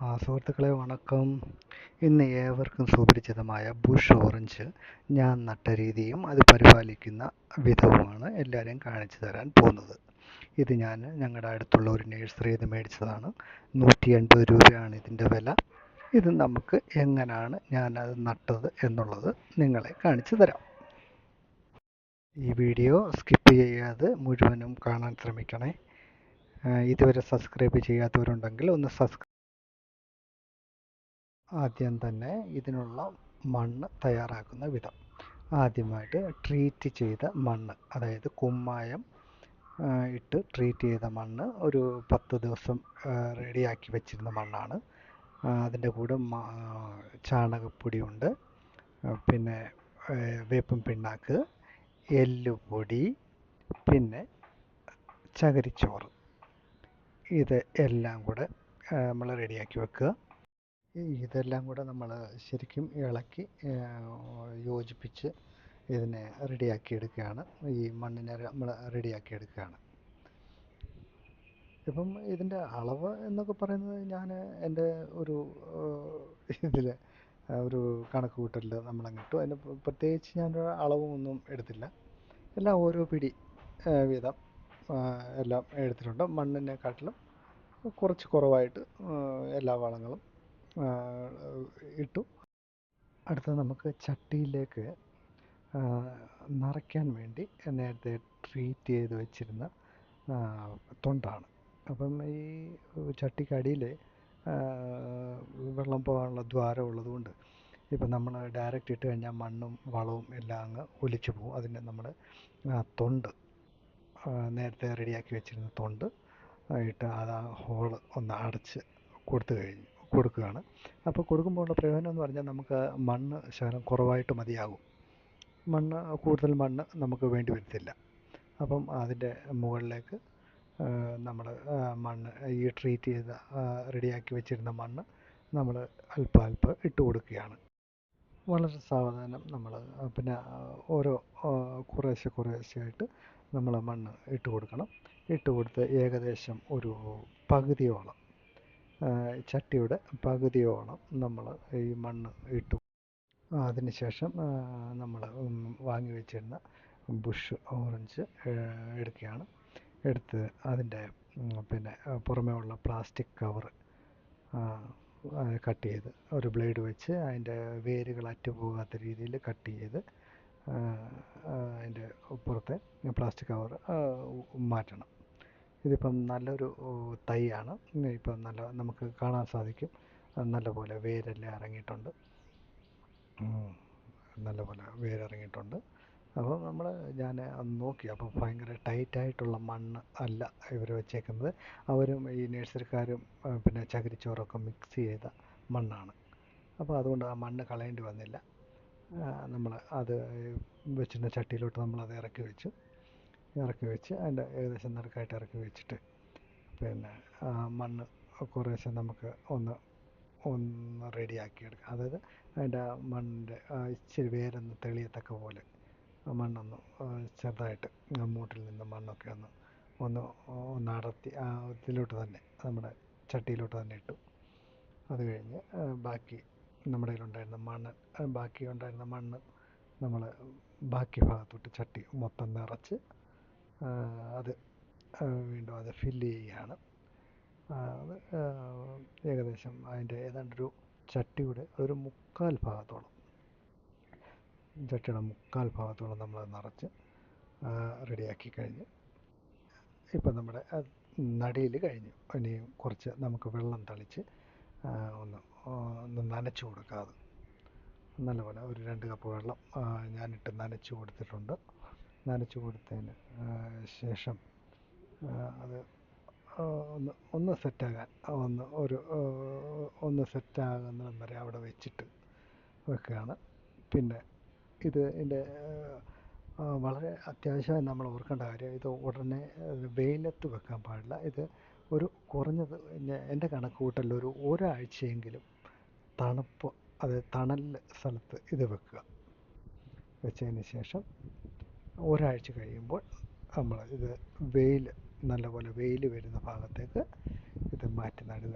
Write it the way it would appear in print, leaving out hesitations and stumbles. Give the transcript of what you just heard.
സുഹൃത്തുക്കളെ വണക്കം. ഇന്ന് ഏവർക്കും സുപരിചിതമായ ബുഷ് ഓറഞ്ച് ഞാൻ നട്ട രീതിയും അത് പരിപാലിക്കുന്ന വിധവുമാണ് എല്ലാവരെയും കാണിച്ചു തരാൻ പോകുന്നത്. ഇത് ഞാൻ ഞങ്ങളുടെ അടുത്തുള്ള ഒരു നഴ്സറിയിൽ നിന്ന് മേടിച്ചതാണ്. 180 രൂപയാണ് ഇതിൻ്റെ വില. ഇത് നമുക്ക് എങ്ങനെയാണ് ഞാനത് നട്ടത് എന്നുള്ളത് നിങ്ങളെ കാണിച്ചു തരാം. ഈ വീഡിയോ സ്കിപ്പ് ചെയ്യാതെ മുഴുവനും കാണാൻ ശ്രമിക്കണേ. ഇതുവരെ സബ്സ്ക്രൈബ് ചെയ്യാത്തവരുണ്ടെങ്കിൽ ഒന്ന് സബ്സ്ക്രൈബ്. ആദ്യം തന്നെ ഇതിനുള്ള മണ്ണ് തയ്യാറാക്കുന്ന വിധം. ആദ്യമായിട്ട് ട്രീറ്റ് ചെയ്ത മണ്ണ്, അതായത് കുമ്മായം ഇട്ട് ട്രീറ്റ് ചെയ്ത മണ്ണ്, ഒരു 10 ദിവസം റെഡിയാക്കി വെച്ചിരുന്ന മണ്ണാണ്. അതിൻ്റെ കൂടെ ചാണകപ്പൊടിയുണ്ട്, പിന്നെ വേപ്പിൻ പിണ്ണാക്ക്, എല്ലുപൊടി, പിന്നെ ചകിരിച്ചോറ്. ഇത് എല്ലാം കൂടെ നമ്മൾ റെഡിയാക്കി വെക്കുക. ഇതെല്ലാം കൂടെ നമ്മൾ ശരിക്കും ഇളക്കി യോജിപ്പിച്ച് ഇതിനെ റെഡിയാക്കി എടുക്കുകയാണ്. ഈ മണ്ണിനെ നമ്മൾ റെഡിയാക്കി എടുക്കുകയാണ്. ഇപ്പം ഇതിൻ്റെ അളവ് എന്നൊക്കെ പറയുന്നത് ഞാൻ എൻ്റെ ഒരു ഇതിൽ ഒരു കണക്ക് കൂട്ടലിൽ നമ്മളങ്ങിട്ടു. അതിന് പ്രത്യേകിച്ച് ഞാനൊരു അളവൊന്നും എടുത്തില്ല. എല്ലാം ഓരോ പിടി വീതം എല്ലാം എടുത്തിട്ടുണ്ട്. മണ്ണിനെക്കാട്ടിലും കുറച്ച് കുറവായിട്ട് എല്ലാ വളങ്ങളും ഇട്ടു. അടുത്തത് നമുക്ക് ചട്ടിയിലേക്ക് നിറയ്ക്കാൻ വേണ്ടി നേരത്തെ ട്രീറ്റ് ചെയ്ത് വെച്ചിരുന്ന തൊണ്ടാണ്. അപ്പം ഈ ചട്ടിക്കടിയിൽ വെള്ളം പോകാനുള്ള ദ്വാരം ഉള്ളതുകൊണ്ട് ഇപ്പം നമ്മൾ ഡയറക്റ്റ് ഇട്ട് കഴിഞ്ഞാൽ മണ്ണും വളവും എല്ലാം അങ്ങ് ഒലിച്ചു പോകും. അതിന് നമ്മൾ തൊണ്ട്, നേരത്തെ റെഡിയാക്കി വെച്ചിരുന്ന തൊണ്ട് ഇട്ട് അത് ആ ഹോള് ഒന്ന് അടച്ച് കൊടുക്കുകയാണ്. അപ്പോൾ കൊടുക്കുമ്പോൾ ഉള്ള പ്രയോജനം എന്ന് പറഞ്ഞാൽ നമുക്ക് മണ്ണ് ശകലം കുറവായിട്ട് മതിയാകും. കൂടുതൽ മണ്ണ് നമുക്ക് വേണ്ടി വരത്തില്ല. അപ്പം അതിൻ്റെ മുകളിലേക്ക് നമ്മൾ മണ്ണ്, ഈ ട്രീറ്റ് ചെയ്ത റെഡിയാക്കി വെച്ചിരുന്ന മണ്ണ് നമ്മൾ അല്പം ഇട്ട് കൊടുക്കുകയാണ്. വളരെ സാവധാനം നമ്മൾ പിന്നെ ഓരോ കുറേശ്ശെയായിട്ട് നമ്മൾ മണ്ണ് ഇട്ട് കൊടുക്കണം. ഇട്ട് കൊടുത്ത് ഏകദേശം ഒരു പകുതിയോളം, ചട്ടിയുടെ പകുതിയോളം നമ്മൾ ഈ മണ്ണ് ഇട്ടു. അതിനുശേഷം നമ്മൾ വാങ്ങി വെച്ചിരുന്ന ബുഷ് ഓറഞ്ച് എടുക്കുകയാണ്. എടുത്ത് അതിൻ്റെ പിന്നെ പുറമേ ഉള്ള പ്ലാസ്റ്റിക് കവർ കട്ട് ചെയ്ത് ഒരു ബ്ലേഡ് വെച്ച് അതിൻ്റെ വേരുകൾ അറ്റുപോകാത്ത രീതിയിൽ കട്ട് ചെയ്ത് അതിൻ്റെ പുറത്തെ പ്ലാസ്റ്റിക് കവർ മാറ്റണം. ഇതിപ്പം നല്ലൊരു തൈയാണ്. ഇപ്പം നമുക്ക് കാണാൻ സാധിക്കും, നല്ലപോലെ വേരെല്ലാം ഇറങ്ങിയിട്ടുണ്ട്. നല്ലപോലെ വേരിറങ്ങിയിട്ടുണ്ട്. അപ്പോൾ ഞാൻ നോക്കി, അപ്പോൾ ഭയങ്കര ടൈറ്റായിട്ടുള്ള മണ്ണ് അല്ല ഇവർ വെച്ചേക്കുന്നത്. അവരും ഈ നഴ്സറിക്കാരും പിന്നെ ചകിരിച്ചോറൊക്കെ മിക്സ് ചെയ്ത മണ്ണാണ്. അപ്പോൾ അതുകൊണ്ട് ആ മണ്ണ് കളയേണ്ടി വന്നില്ല. നമ്മൾ അത് വെച്ചിരുന്ന ചട്ടിയിലോട്ട് നമ്മളത് ഇറക്കി വെച്ച് അതിൻ്റെ ഏകദേശം നടുക്കായിട്ട് ഇറക്കി വെച്ചിട്ട് പിന്നെ മണ്ണ് കുറേശ്ശെ നമുക്ക് ഒന്ന് റെഡിയാക്കി എടുക്കാം. അതായത് അതിൻ്റെ മണ്ണിൻ്റെ ഇച്ചിരി വേരൊന്ന് തെളിയത്തക്ക പോലെ മണ്ണൊന്ന് ചെറുതായിട്ട് മൂട്ടിൽ നിന്ന് മണ്ണൊക്കെ ഒന്ന് അടർത്തി ഇതിലോട്ട് തന്നെ, നമ്മുടെ ചട്ടിയിലോട്ട് തന്നെ ഇട്ടു. അത് കഴിഞ്ഞ് ബാക്കി നമ്മുടെ കയ്യിലുണ്ടായിരുന്ന ബാക്കി ഉണ്ടായിരുന്ന മണ്ണ് നമ്മൾ ബാക്കി ഭാഗത്തോട്ട് ചട്ടി മൊത്തം നിറച്ച് അത് വീണ്ടും അത് ഫില്ല് ചെയ്യുകയാണ്. അത് ഏകദേശം അതിൻ്റെ ഏതാണ്ടൊരു ചട്ടിയുടെ ഒരു ചട്ടിയുടെ മുക്കാൽ ഭാഗത്തോളം നമ്മൾ നിറച്ച് റെഡിയാക്കി കഴിഞ്ഞ് ഇപ്പം നമ്മുടെ നടിയിൽ കഴിഞ്ഞു. ഇനിയും കുറച്ച് നമുക്ക് വെള്ളം തളിച്ച് ഒന്ന് നനച്ചു കൊടുക്കാതെ നല്ലപോലെ ഒരു 2 കപ്പ് വെള്ളം ഞാനിട്ട് നനച്ചു കൊടുത്തിട്ടുണ്ട്. നനച്ചു കൊടുത്തതിന് ശേഷം അത് ഒന്ന് സെറ്റാകാൻ ഒന്ന് സെറ്റാകുന്നിടം വരെ അവിടെ വെക്കുകയാണ്. പിന്നെ ഇതിൻ്റെ വളരെ അത്യാവശ്യമായി നമ്മൾ ഓർക്കേണ്ട കാര്യം, ഇത് ഉടനെ വെയിലത്ത് വെക്കാൻ പാടില്ല. ഇത് ഒരു കുറഞ്ഞത് എൻ്റെ കണക്ക് കൂട്ടലിൽ ഒരാഴ്ചയെങ്കിലും തണൽ സ്ഥലത്ത് ഇത് വെച്ചതിന് ശേഷം ഒരാഴ്ച കഴിയുമ്പോൾ നമ്മൾ ഇത് നല്ലപോലെ വെയിൽ വരുന്ന ഭാഗത്തേക്ക് ഇത് മാറ്റി നടുക.